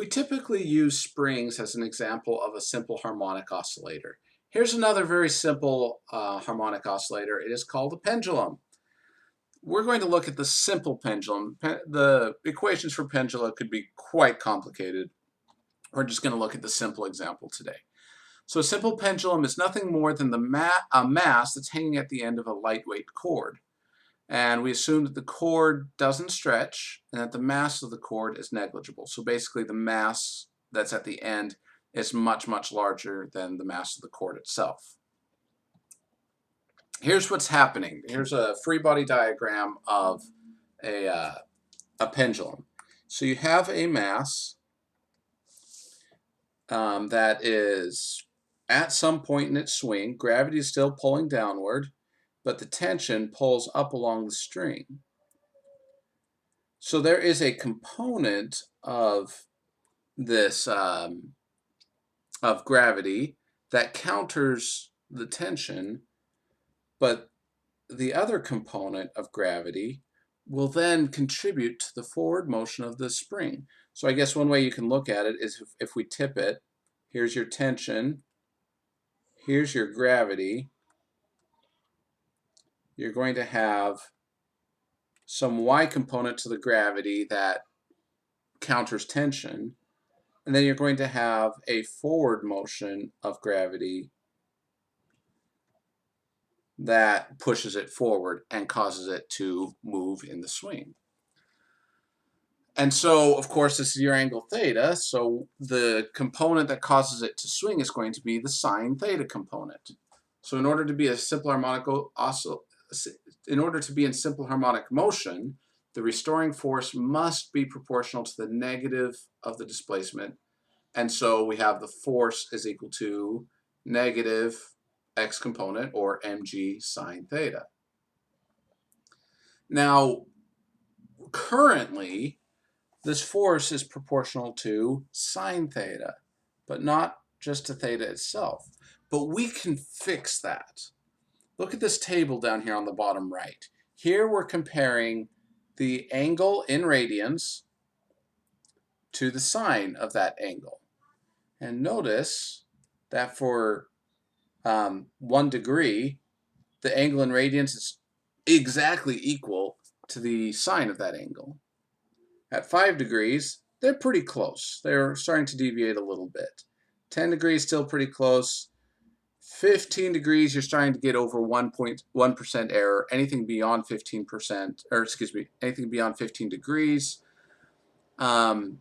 We typically use springs as an example of a simple harmonic oscillator. Here's another very simple harmonic oscillator. It is called a pendulum. We're going to look at the simple pendulum. The equations for pendulum could be quite complicated. We're just going to look at the simple example today. So a simple pendulum is nothing more than a mass that's hanging at the end of a lightweight cord. And we assume that the cord doesn't stretch and that the mass of the cord is negligible. So basically the mass that's at the end is much, much larger than the mass of the cord itself. Here's what's happening. Here's a free body diagram of a pendulum. So you have a mass that is at some point in its swing. Gravity is still pulling downward, but the tension pulls up along the string. So there is a component of this of gravity that counters the tension, but the other component of gravity will then contribute to the forward motion of the spring. So I guess one way you can look at it is if we tip it, here's your tension, here's your gravity. You're going to have some y component to the gravity that counters tension, and then you're going to have a forward motion of gravity that pushes it forward and causes it to move in the swing. And so, of course, this is your angle theta, so the component that causes it to swing is going to be the sine theta component. So in order to be a simple harmonic in simple harmonic motion, the restoring force must be proportional to the negative of the displacement. And so we have the force is equal to negative x component, or mg sine theta. Now, currently, this force is proportional to sine theta, but not just to theta itself. But we can fix that. Look at this table down here on the bottom right. Here we're comparing the angle in radians to the sine of that angle. And notice that for 1 degree, the angle in radians is exactly equal to the sine of that angle. At 5 degrees, they're pretty close. They're starting to deviate a little bit. 10 degrees, still pretty close. 15 degrees, you're starting to get over 1.1% error. Anything beyond 15%, or excuse me, anything beyond 15 degrees, anything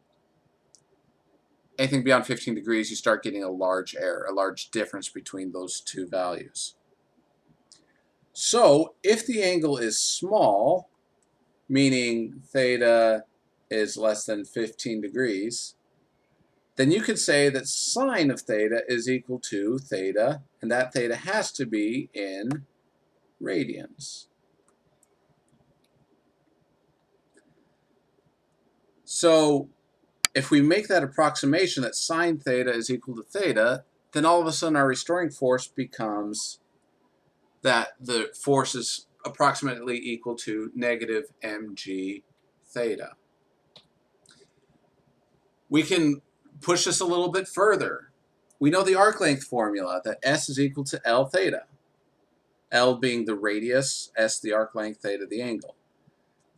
beyond 15 degrees, you start getting a large error, a large difference between those two values. So if the angle is small, meaning theta is less than 15 degrees, then you could say that sine of theta is equal to theta, and that theta has to be in radians. So if we make that approximation that sine theta is equal to theta, then all of a sudden our restoring force becomes that the force is approximately equal to negative mg theta. We can push this a little bit further. We know the arc length formula, that S is equal to L theta. L being the radius, S the arc length, theta the angle.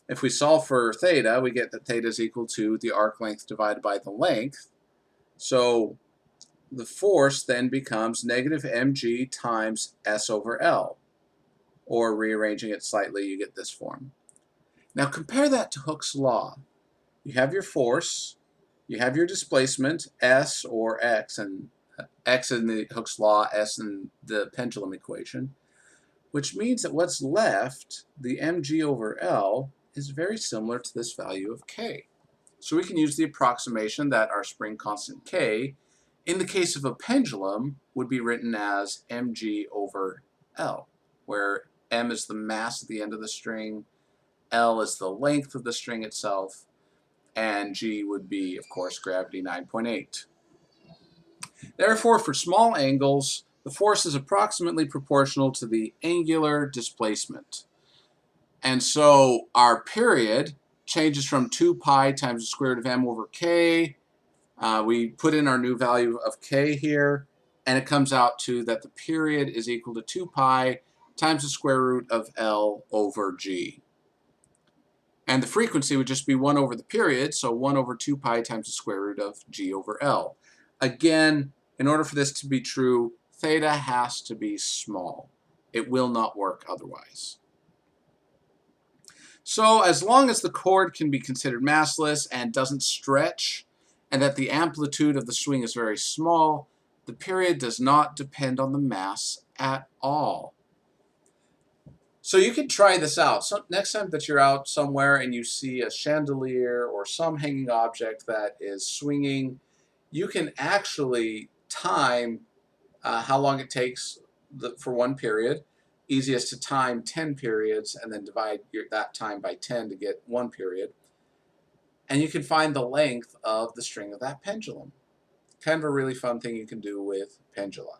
If we solve for theta, we get that theta is equal to the arc length divided by the length. So the force then becomes negative mg times S over L. Or rearranging it slightly, you get this form. Now compare that to Hooke's law. You have your force, you have your displacement, S or X, and X in the Hooke's law, S in the pendulum equation, which means that what's left, the mg over L, is very similar to this value of K. So we can use the approximation that our spring constant K, in the case of a pendulum, would be written as mg over L, where m is the mass at the end of the string, L is the length of the string itself, and g would be, of course, gravity 9.8. Therefore, for small angles, the force is approximately proportional to the angular displacement. And so our period changes from 2 pi times the square root of m over k We put in our new value of k here, and it comes out to that the period is equal to 2 pi times the square root of L over G. And the frequency would just be 1 over the period, so 1 over 2 pi times the square root of G over L. Again, in order for this to be true, theta has to be small. It will not work otherwise. So as long as the chord can be considered massless and doesn't stretch, and that the amplitude of the swing is very small, the period does not depend on the mass at all. So you can try this out. So next time that you're out somewhere and you see a chandelier or some hanging object that is swinging, you can actually time how long it takes for one period. Easiest to time 10 periods and then divide that time by 10 to get one period. And you can find the length of the string of that pendulum. Kind of a really fun thing you can do with pendula.